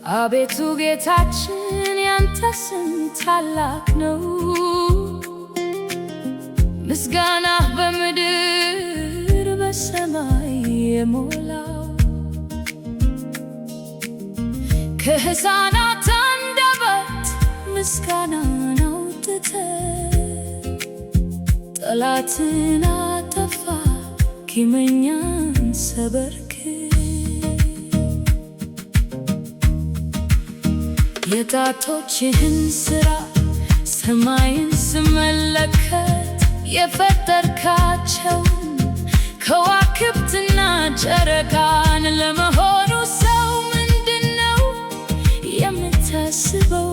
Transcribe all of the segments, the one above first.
አቤቱ ጌታችን ያንተ ስም ታላቅ ነው። ምስጋናህ በምድር በሰማይ የሞላው ከሕፃናት አንደበት ምስጋናን አውጥተህ ጠላትን አጠፋ ቂመኛን ሰበርክ። የጣቶችህን ሥራ ሰማይን ስመለከት የፈጠርካቸውን ከዋክብትና ጨረቃን ለመሆኑ ሰው ምንድነው የምታስበው?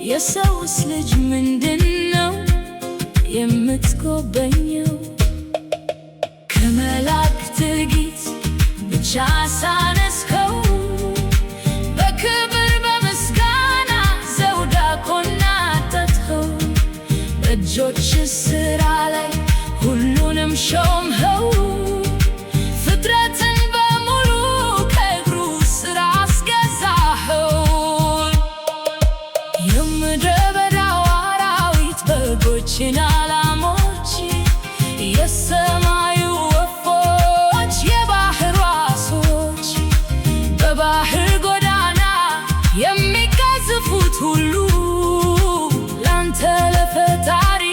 የሰውስ ልጅ ምንድነው የምትጎበኘው? ከመላእክት ጌጥ ብቻ ሳነስከው በክብር በምስጋና ዘውድ አጎናጸፍከው። በእጆችህ ሥራ ላይ ሁሉንም ሾምኸው። ፍጥረትን በሙሉ ከእግሩ ሥር አስገዛኸው። የምድረ በዳው አራዊት በጎችና ላሞች የሰማዩ ወፎች የባሕር ዓሦች በባሕር ጎዳና የሚቀዝፉት ሁሉ ላንተ ለፈጣሪ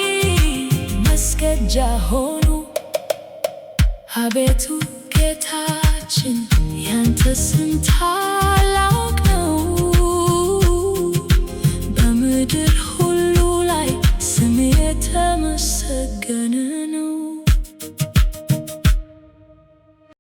መስገጃ ሆኑ። አቤቱ ጌታችን ያንተ ስም